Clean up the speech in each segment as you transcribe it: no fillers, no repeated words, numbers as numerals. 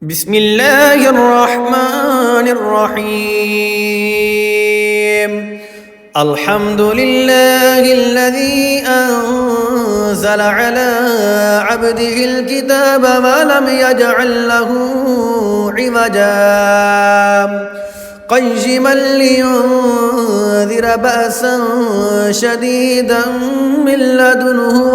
بسم الله الرحمن الرحيم. الحمد لله الذي أنزل على عبده الكتاب ولم يجعل له عوجا قيما لينذر بأسا شديدا من لدنه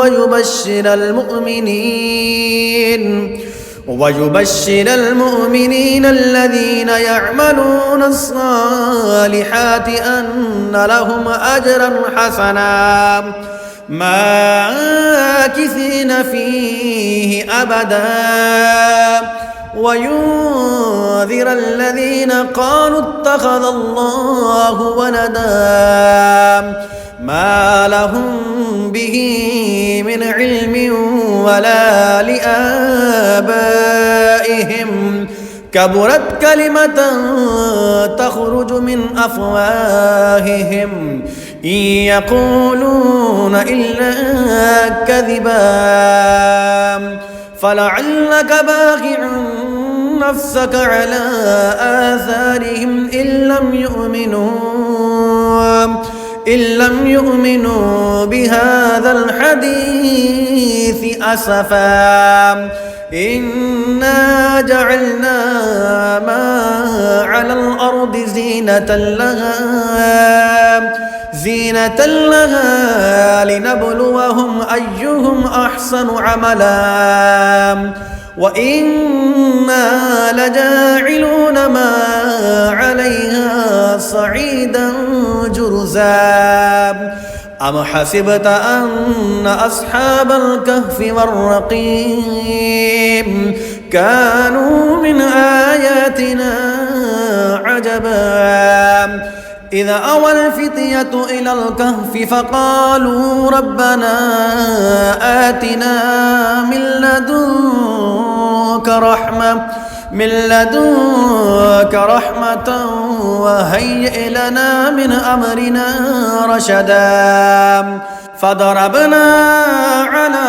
ويبشر المؤمنين الذين يعملون الصالحات أن لهم أجرا حسنا ماكثين فيه أبدا وينذر الذين قالوا اتخذ الله ولدا ما لهم به من علم ولا لآبائهم كبرت كلمة تخرج من أفواههم إن يقولون إلا كذبا فلعلك باخع نفسك على آثارهم إن لم يؤمنوا بهذا الحديث أسفا إنا جعلنا ما على الأرض زينة لها لنبلوهم أيهم أحسن عملا وإنا لجاعلون ما عليها صعيدا جرزا أم حسبت أن أصحاب الكهف والرقيم كانوا من آياتنا عجبا إذا أوى الفتية إلى الكهف فقالوا ربنا آتنا من لدنك رحمة وهيئ لنا من أمرنا رشدا فضربنا على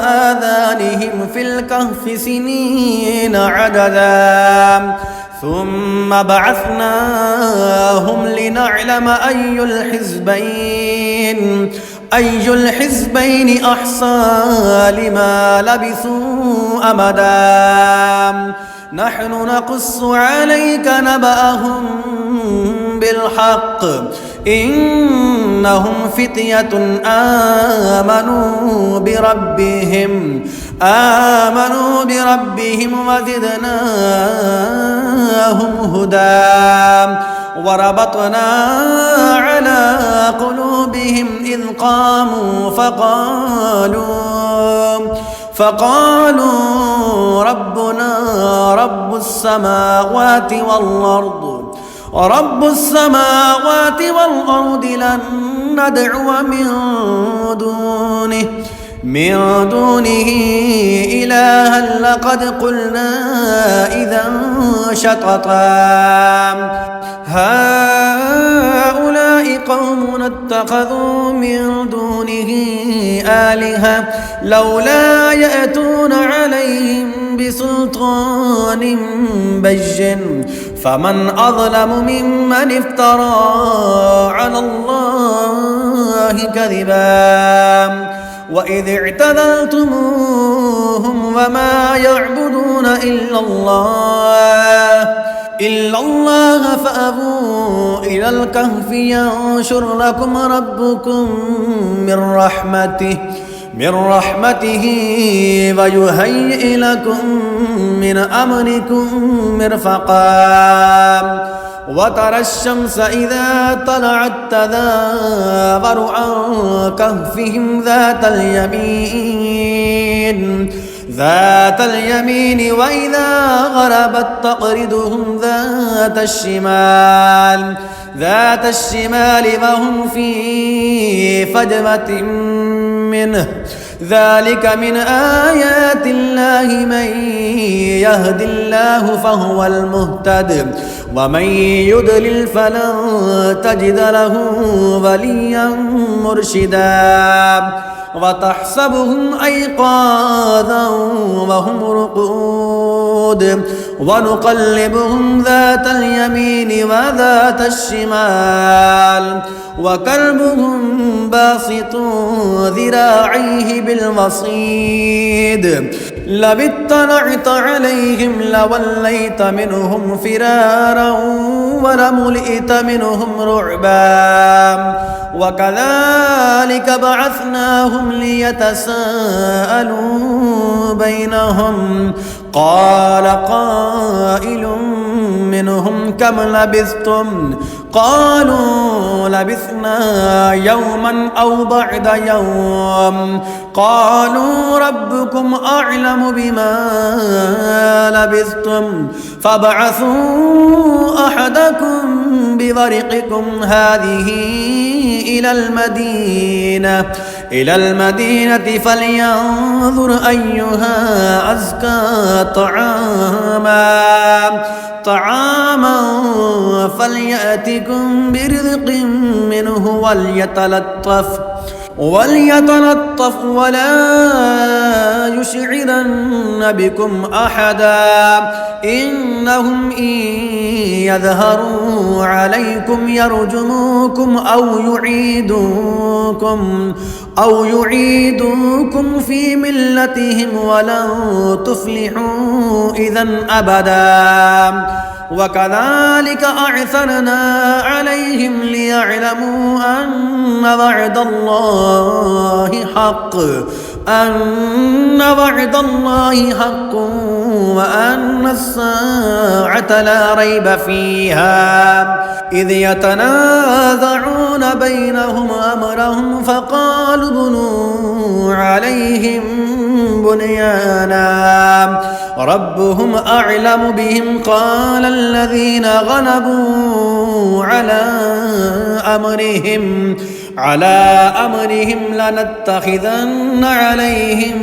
آذانهم في الكهف سنين عددا ثم بعثناهم لنعلم أي الحزبين أحصى لما لبثوا أمدا نحن نقص عليك نبأهم بالحق إنهم فتية آمنوا بربهم وزدناهم هدى وربطنا على قلوبهم إذ قاموا فقالوا ربنا رب السماوات والأرض لن ندعو من دونه إلها لقد قلنا إذا شططا هؤلاء قوم اتخذوا من دونه آلهة لولا يأتون عليهم بسلطان بين فمن أظلم ممن افترى على الله كذبا وإذ اعتزلتموهم وما يعبدون إلا الله فأبوا إلى الكهف ينشر لكم ربكم من رحمته ويهيئ لكم من أمركم مرفقا وترى الشمس إذا طلعت تزاور عن كهفهم ذات اليمين وإذا غربت تقرضهم ذات الشمال وهم في فجوة منه ذلك من آيات الله من يهد الله فهو المهتد ومن يضلل فلن تجد له وليا مرشدا وتحسبهم أيقاظا وهم رقود الجنود ونقلبهم ذات اليمين وذات الشمال وكلبهم باسط ذراعيه بالوصيد لو اطلعت عليهم لوليت منهم فرارا ولملئت منهم رعبا وكذلك بعثناهم ليتساءلوا بينهم قال قائل منهم كم لبثتم قالوا لبثنا يوما أو بعد يوم قالوا ربكم أعلم بما لبثتم فابعثوا أحدكم بورقكم هذه إلى المدينة فلينظر أيها أزكى طعاما فليأتكم برزق منه وليتلطف ولا يشعرن بكم أحدا إنهم إن يظهروا عليكم يرجموكم أو يعيدوكم في ملتهم ولن تفلحوا إذا أبدا وكذلك أعثرنا عليهم ليعلموا أن وعد الله حق وأن الساعة لا ريب فيها إذ يتنازعون بينهم أمرهم فقالوا بنوا عليهم بنيانا ربهم أعلم بهم قال الذين غلبوا على أمرهم لنتخذن عليهم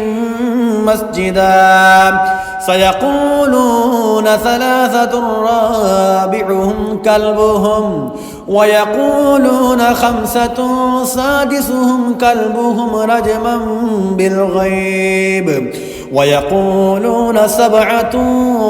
مسجدا سيقولون ثلاثة رابعهم كلبهم ويقولون خمسة سادسهم كلبهم رجما بالغيب ويقولون سبعة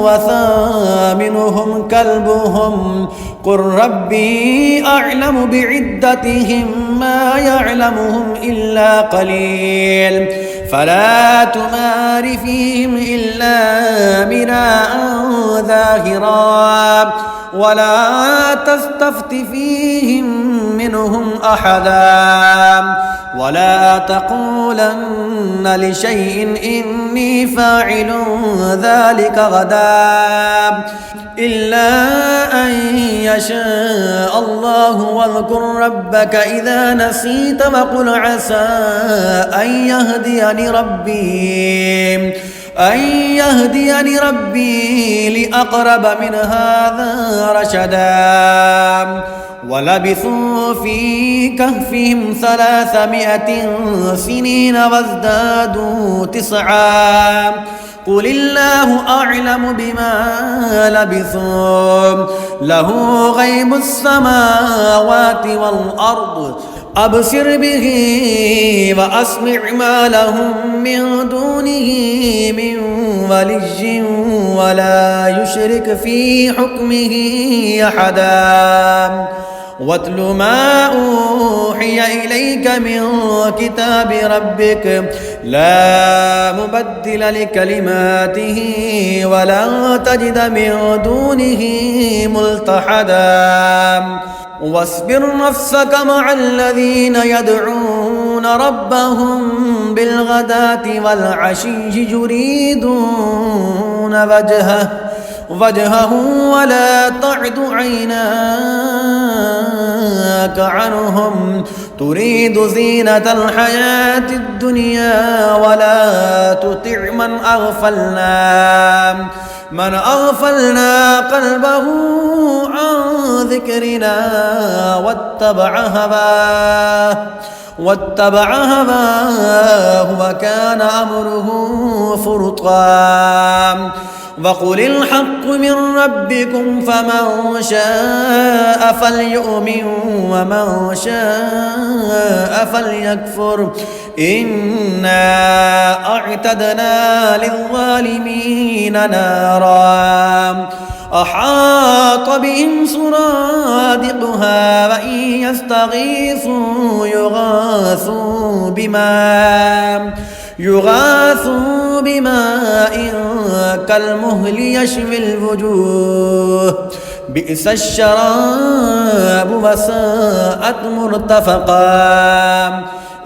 وثامنهم كلبهم قل ربي أعلم بعدتهم ما يعلمهم إلا قليل فلا تمار فيهم إلا مراء ظاهرا ولا تستفت فيهم منهم أحدا ولا تقولن لشيء إني فاعل ذلك غدا إلا أن يشاء الله واذكر ربك إذا نسيت وقل عسى أن يهديني ربي لأقرب من هذا رشدا ولبثوا في كهفهم 300 سنين وازدادوا 9 قل الله أعلم بما لبثوا له غيب السماوات والأرض أبصر به وأسمع ما لهم من دونه من ولي ولا يشرك في حكمه أحدا واتل ما أوحي إليك من كتاب ربك لا مبدل لكلماته ولا تجد من دونه ملتحدا واصبر نفسك مع الذين يدعون ربهم بالغداة والعشي يريدون وجهه ولا تعد عيناك عنهم تريد زينة الحياة الدنيا ولا تطع من أغفلنا قلبه عن ذكرنا واتبع هواه وكان أمره فرطا وقل الحق من ربكم فمن شاء فليؤمن ومن شاء فليكفر إنا أعتدنا للظالمين نارا أحاط بهم سرادقها وإن يستغيثوا يغاثوا بماء كالمهل يشوي الوجوه بئس الشراب وساءت مرتفقا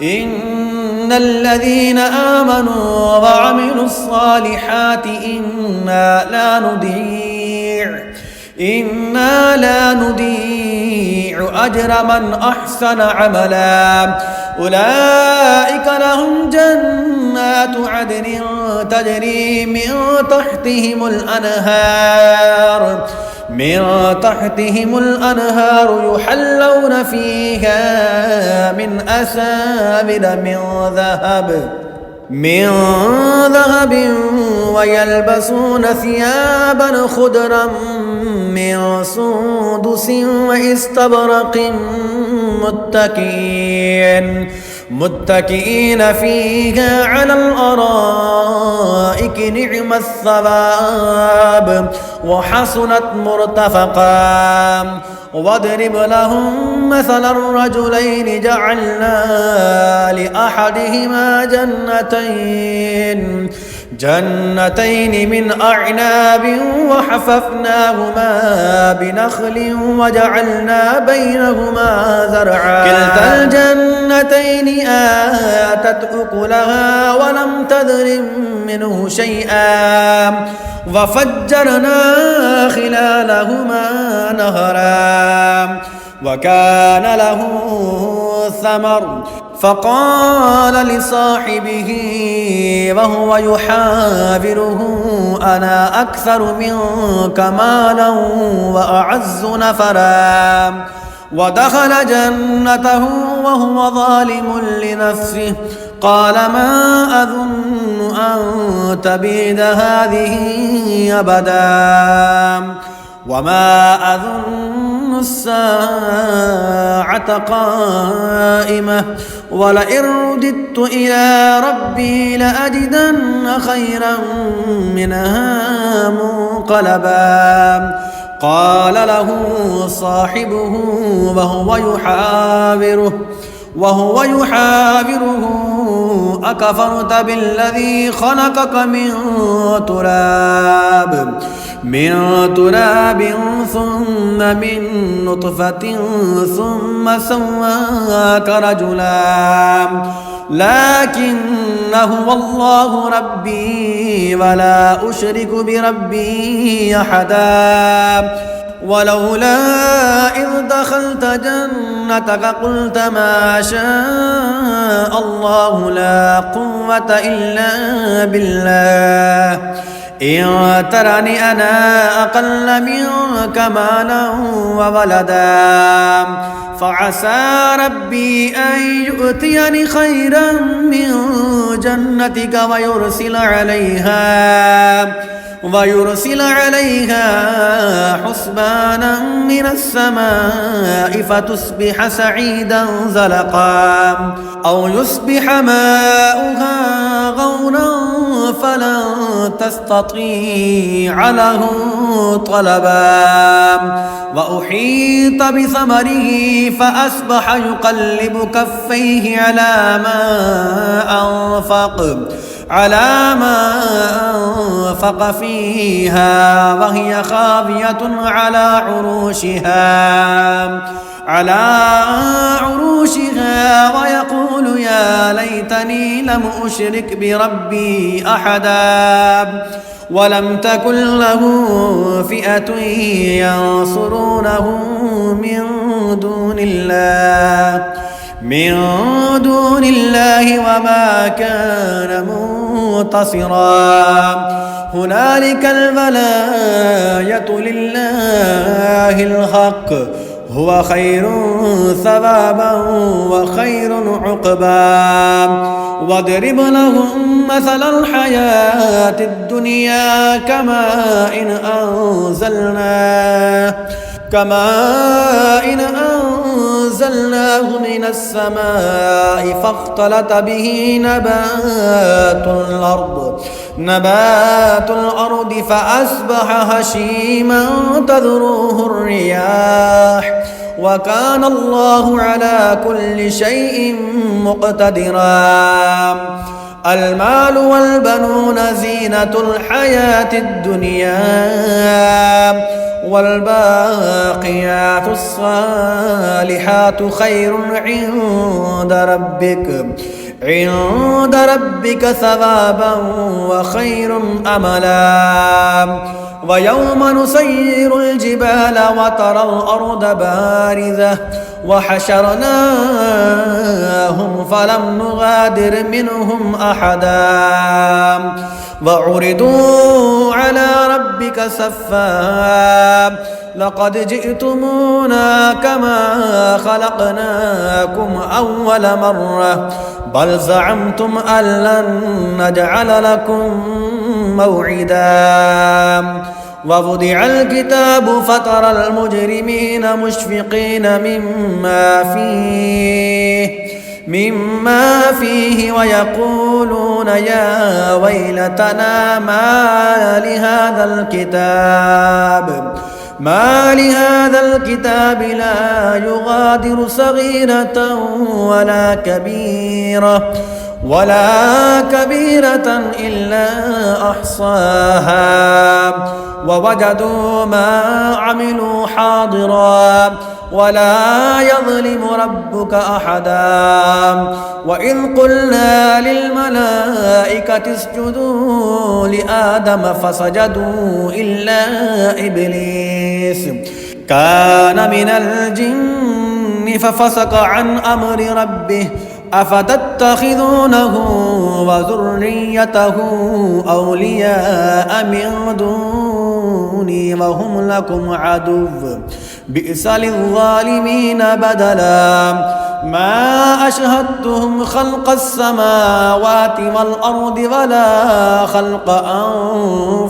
إن الذين آمنوا وعملوا الصالحات إنا لا نضيع أجر من أحسن عملا أولئك لهم جنات عدن تجري من تحتهم الأنهار يحلون فيها من أساور من ذهب ويلبسون ثيابا خضرا من سندس واستبرق متكئين فيها على الأرائك نعم الثواب وحسنت مرتفقا واضرب لهم مثل الرجلين جعلنا لأحدهما جنتين من أعناب وحففناهما بنخل وجعلنا بينهما زرعا كلتا الجنتين آتت أكلها ولم تظلم منه شيئا وفجرنا خلالهما نهرا وكان له ثمر فقال لصاحبه وهو يحاوره أنا أكثر منك مالا وأعز نفرا ودخل جنته وهو ظالم لنفسه قال ما أظن أن تبيد هذه أبدا وما أظن الساعة قائمة ولئن رددت إلى ربي لأجدن خيرا منها منقلبا قال له صاحبه وهو يحاوره أكفرت بالذي خلقك من تراب ثم من نطفة ثم سواك رجلا لكن هو الله ربي ولا أشرك بربي أحدا ولولا إذ دخلت جنتك قلت ما شاء الله لا قوة إلا بالله إن ترني أنا أقل منك مالا وولدا فعسى ربي أن يؤتيني خيرا من جنتك ويرسل عليها حسبانا من السماء فتصبح سعيدا زلقا أو يصبح ماؤها غورا فلن تستطيع له طلبا وأحيط بثمره فأصبح يقلب كفيه على ما أنفق فيها وهي خاوية على عروشها ويقول يا ليتني لم أشرك بربي أحدا ولم تكن له فئة ينصرونه من دون الله وما كان منتصرا هنالك الولاية لله الحق هو خير ثوابا وخير عقبا واضرب لهم مثل الحياة الدنيا كماء إن أنزلناه من السماء فاختلط به نبات الأرض فأصبح هشيما تذروه الرياح وكان الله على كل شيء مقتدرا. المال والبنون زينة الحياة الدنيا والباقيات الصالحات خير عند ربك ثوابا وخير أملا. ويوم نسير الجبال وترى الأرض بارزة وحشرناهم فلم نغادر منهم أحدا وعرضوا على ربك صفا لقد جئتمونا كما خلقناكم أول مرة بل زعمتم أن لن نجعل لكم موعدا. ووضع الكتاب فترى المجرمين مشفقين مما فيه ويقولون يا ويلتنا ما لهذا الكتاب لا يغادر صغيرة ولا كبيرة إلا أحصاها ووجدوا ما عملوا حاضرا ولا يظلم ربك أحدا. وإذ قلنا للملائكة اسجدوا لآدم فسجدوا إلا إبليس كان من الجن ففسق عن أمر ربه أفتتخذونه وذريته أولياء من دوني وهم لكم عدو بئس للظالمين بدلا. ما أشهدتهم خلق السماوات والأرض ولا خلق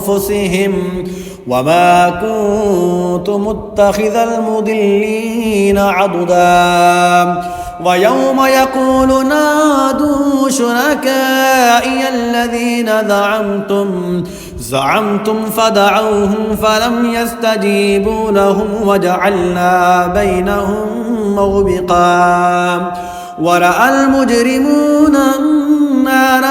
أنفسهم وما كنت متخذ المضلين عضدا. ويوم يقول نادوا شركائي الذين زعمتم فدعوهم فلم يستجيبوا لهم وجعلنا بينهم موبقا. ورأى المجرمون النار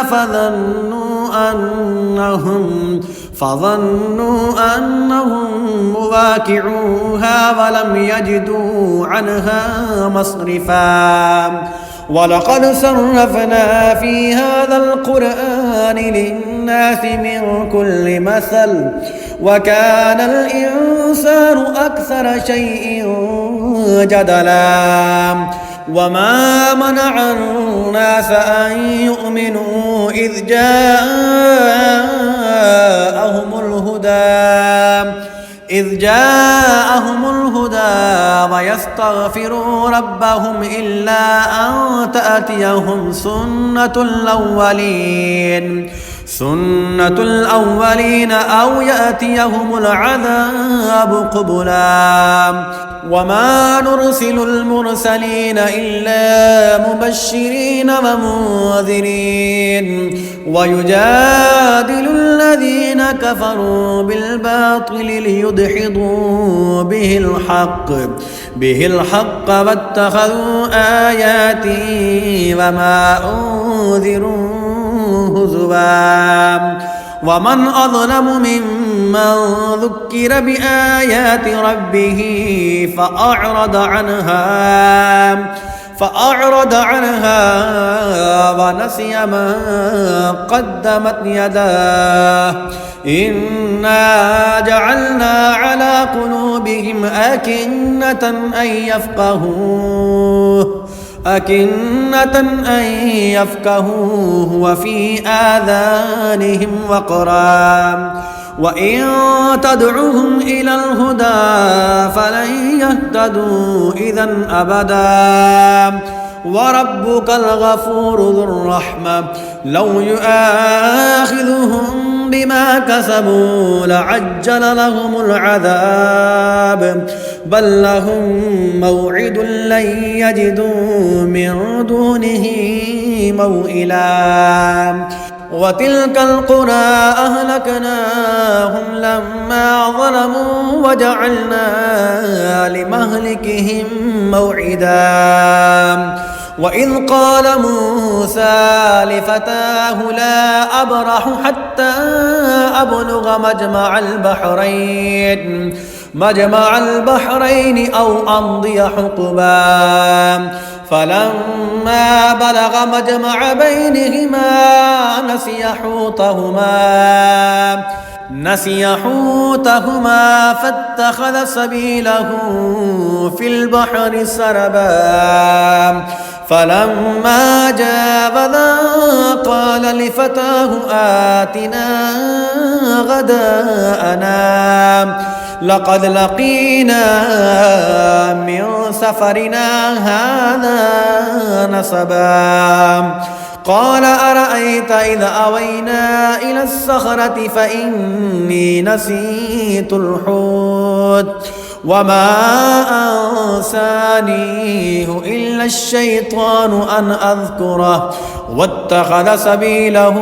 فظنوا أنهم مواقعوها ولم يجدوا عنها مصرفا. ولقد صرفنا في هذا القرآن للناس من كل مثل وكان الإنسان أكثر شيء جدلا. وما منع الناس أن يؤمنوا إذ جاءهم الهدى ويستغفروا ربهم إلا أن تأتيهم سنة الأولين أو يأتيهم العذاب قبلا. وما نرسل المرسلين إلا مبشرين ومنذرين ويجادل الذين كفروا بالباطل ليدحضوا به الحق واتخذوا آياتي وما أنذروا هزوا. ومن أظلم ممن ذكر بآيات ربه فأعرض عنها ونسي ما قدمت يداه إنا جعلنا على قلوبهم أكنة أن يفقهوه وفي آذانهم وقرا وإن تدعوهم إلى الهدى فلن يهتدوا إذا أبدا. وربك الغفور ذو الرحمة لو يؤاخذهم بما كسبوا لعجل لهم العذاب بل لهم موعد لن يجدوا من دونه موئلا وتلك القرى أهلكناهم لما ظلموا وجعلنا لمهلكهم موعدا وإذ قال موسى لفتاه لا أبرح حتى أبلغ مجمع البحرين أو أمضي حقبا فلما بلغ مجمع بينهما نسي حوتهما فاتخذ سبيله في البحر سربا فلما جاوزا قال لفتاه آتنا غداءنا لقد لقينا من سفرنا هذا نصبا قال أرأيت إذا أوينا إلى الصخرة فإني نسيت الحوت وما أنسانيه إلا الشيطان أن أذكره واتخذ سبيله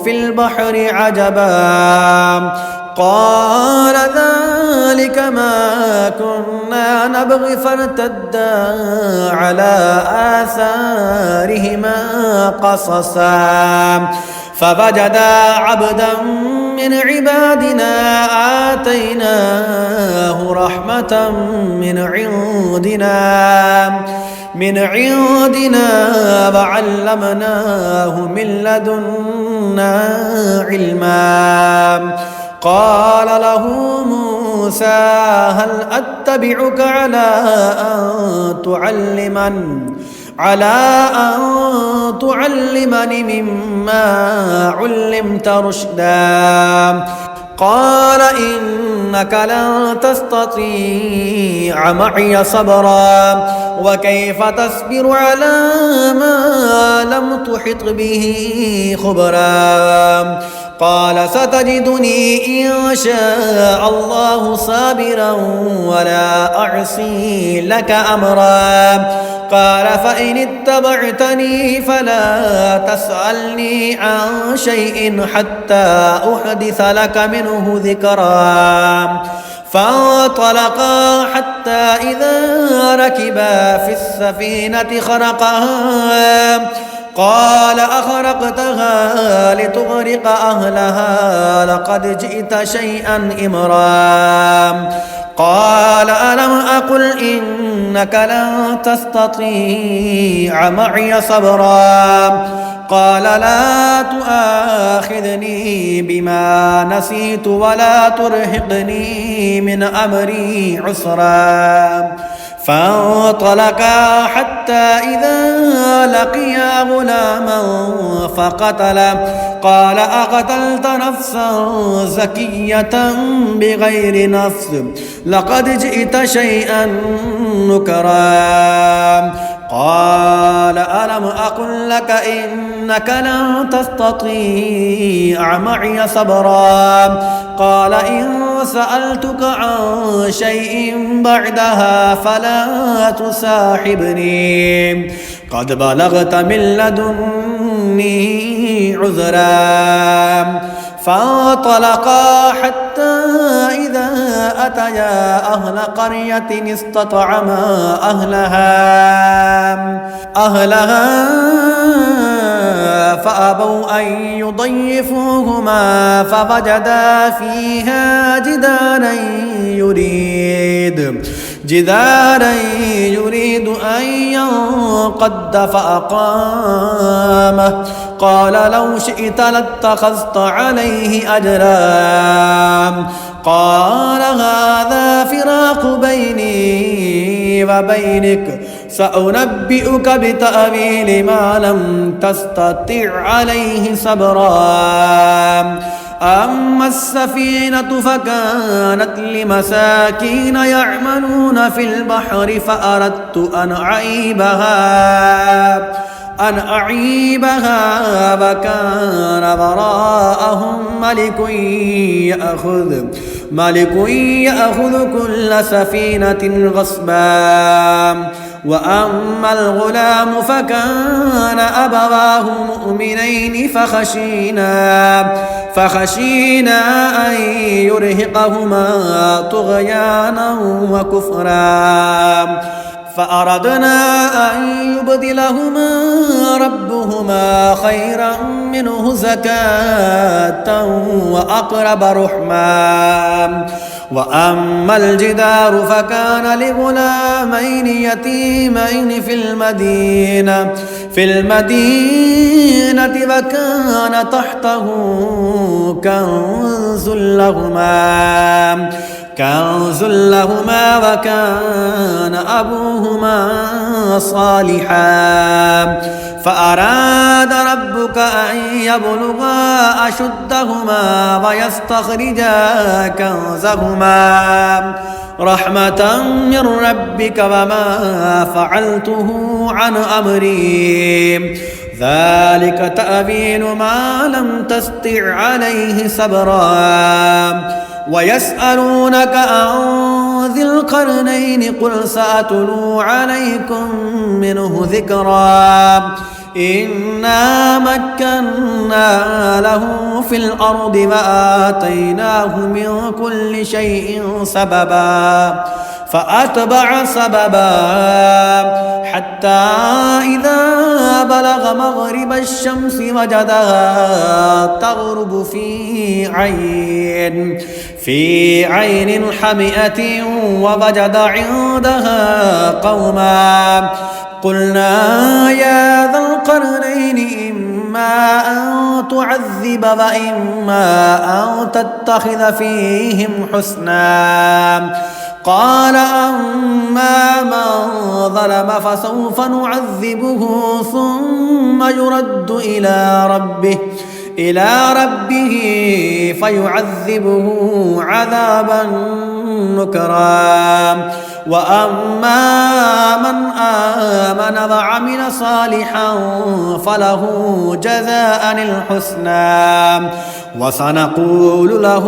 في البحر عجبا قال ذلك ما كنا نبغي فارتدا على آثارهما قصصا فوجدا عبدا من عبادنا آتيناه رحمة من عندنا وعلمناه من لدنا علما قال له موسى هل أتبعك على أن تعلمني مما علمت رشدا قال إنك لن تستطيع معي صبرا وكيف تصبر على ما لم تحط به خبرا قال ستجدني إن شاء الله صابرا ولا أعصي لك أمرا قال فإن اتبعتني فلا تسألني عن شيء حتى أحدث لك منه ذكرا فانطلقا حتى إذا ركبا في السفينة خرقها قال أخرقتها لتغرق أهلها لقد جئت شيئا إمرا قال ألم أقل إنك لن تستطيع معي صبرا قال لا تؤاخذني بما نسيت ولا ترهقني من أمري عسرا فانطلقا حتى إذا لقيا غلاما فقتله قال أقتلت نفسا زكية بغير نفس لقد جئت شيئا نكرا قال ألم أقل لك إنك لن تستطيع معي صبرا قال إن سألتك عن شيء بعدها فلا تصاحبني قد بلغت من لدني عذرا فانطلقا حتى إذا أتيا أهل قرية استطعما أهلها فأبوا أن يضيفوهما فوجدا فيها جدارا يريد أن ينقض فأقامه قال لو شئت لاتخذت عليه أجرا قال هذا فراق بيني وبينك سأنبئك بتأويل ما لم تستطع عليه صبرا أما السفينة فكانت لمساكين يعملون في البحر فأردت أن أعيبها فكان وراءهم ملك يأخذ كل سفينة غصبا. وأما الغلام فكان أبواه مؤمنين فخشينا أن يرهقهما طغيانا وكفرا فأردنا أن يبدلهما ربهما خيرا منه زكاة وأقرب رحما. وأما الجدار فكان لغلامين يتيمين في المدينة فكان تحته كنز لهما وكان أبوهما صالحا فأراد ربك أن يبلغا أشدهما ويستخرجا كنزهما رحمة من ربك وما فعلته عن أمري ذلك تأويل ما لم تستطع عليه صبرا. ويسألونك عن ذي القرنين قل سأتلو عليكم منه ذكرا. إنا مكنا له في الأرض وآتيناه من كل شيء سببا فأتبع سببا حتى إذا بلغ مغرب الشمس وجدها تغرب في عين حمئة ووجد عندها قوما قلنا يا ذا القرنين إما أن تعذب وإما أن تتخذ فيهم حسنا. قال أما من ظلم فسوف نعذبه ثم يرد إلى ربه فيعذبه عذابا نكرا. وأما من آمن وعمل صالحا فله جزاء الحسنى وسنقول له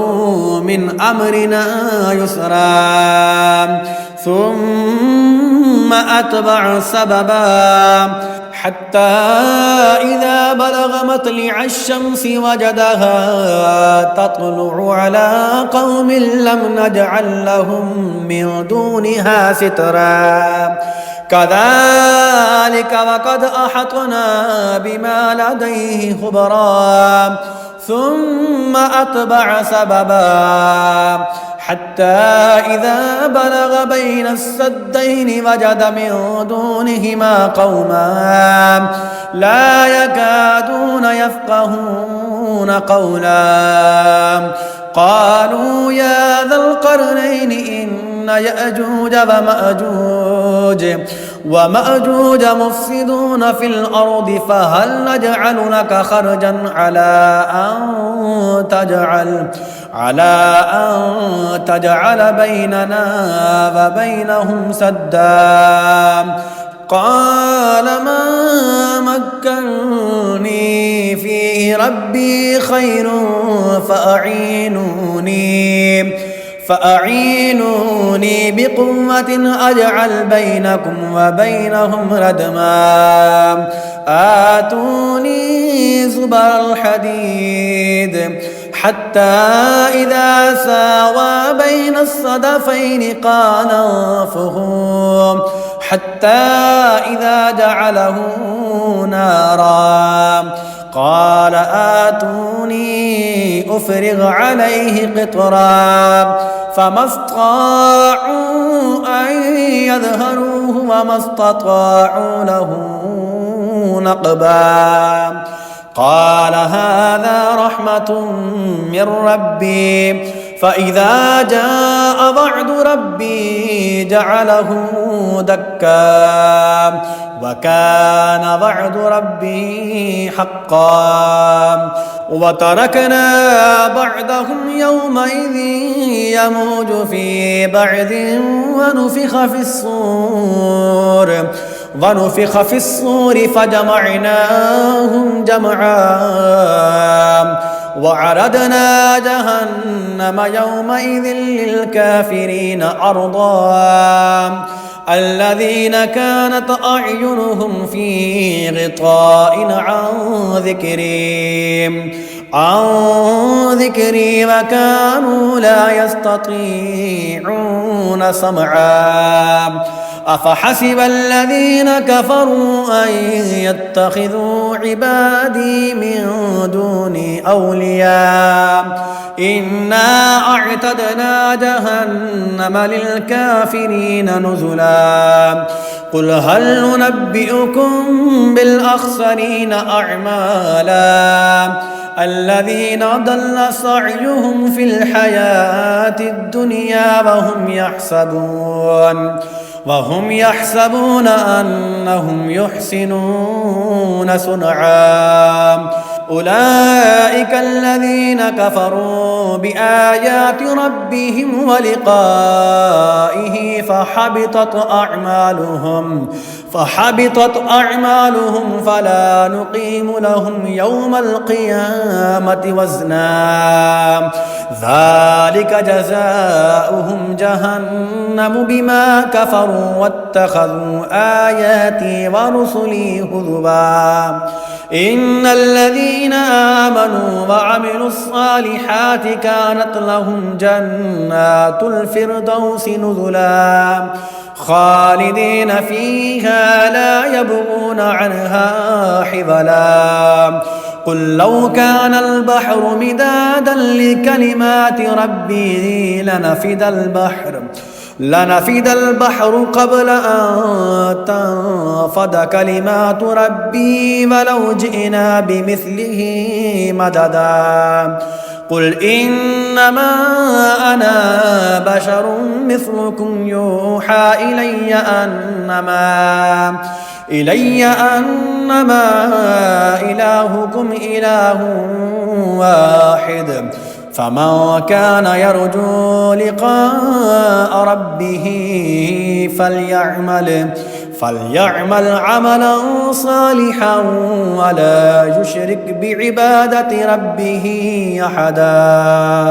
من أمرنا يسرا. ثم أتبع سببا حتى إذا بلغ مطلع الشمس وجدها تطلع على قوم لم نجعل لهم من دونها سترا. كذلك وقد أحطنا بما لديه خبرا. ثم أتبع سببا حتى إذا بلغ بين السدين وجد من دونهما قوما لا يكادون يفقهون قولا. قالوا يا ذا القرنين إن يأجوج مفسدون في الأرض فهل نجعل لك خرجا على أن تجعل بيننا وبينهم سدا. قال ما مكنني فيه ربي خير فأعينوني بقوة أجعل بينكم وبينهم ردما. آتوني زبر الحديد حتى إذا ساوى بين الصدفين قال انفخوا حتى إذا جعله نارا قال آتوني أفرغ عليه قطرا. فما استطاعوا أن يظهروه وما استطاعوا له نقبا. قال هذا رحمة من ربي فإذا جاء وعد ربي جعله دكا وكان وعد ربي حقا. وتركنا بعضهم يومئذ يموج في بعض ونفخ في الصور فجمعناهم جمعا وعرضنا جهنم يومئذ للكافرين عرضا الذين كانت أعينهم في غطاء عن ذكري وكانوا لا يستطيعون سمعا أفحسب الذين كفروا أن يتخذوا عبادي من دوني أولياء إنا أعتدنا جهنم للكافرين نزلا قل هل ننبئكم بالأخسرين أعمالا الذين ضل سعيهم في الحياة الدنيا وهم يحسبون أنهم يحسنون صنعا أولئك الذين كفروا بآيات ربهم ولقائه فحبطت أعمالهم فلا نقيم لهم يوم القيامة وزنا ذلك جزاؤهم جهنم بما كفروا واتخذوا آياتي ورسلي هزوا إن الذين آمنوا وعملوا الصالحات كانت لهم جنات الفردوس نزلا خالدين فيها لا يبغون عنها حولا قل لو كان البحر مدادا لكلمات ربي لنفد البحر قبل أن تنفد كلمات ربي ولو جئنا بمثله مددا قل إنما أنا بشر مثلكم يوحى إلي أنما إلهكم إله واحد فمن كان يرجو لقاء ربه فليعمل عملا صالحا ولا يشرك بعبادة ربه أحدا.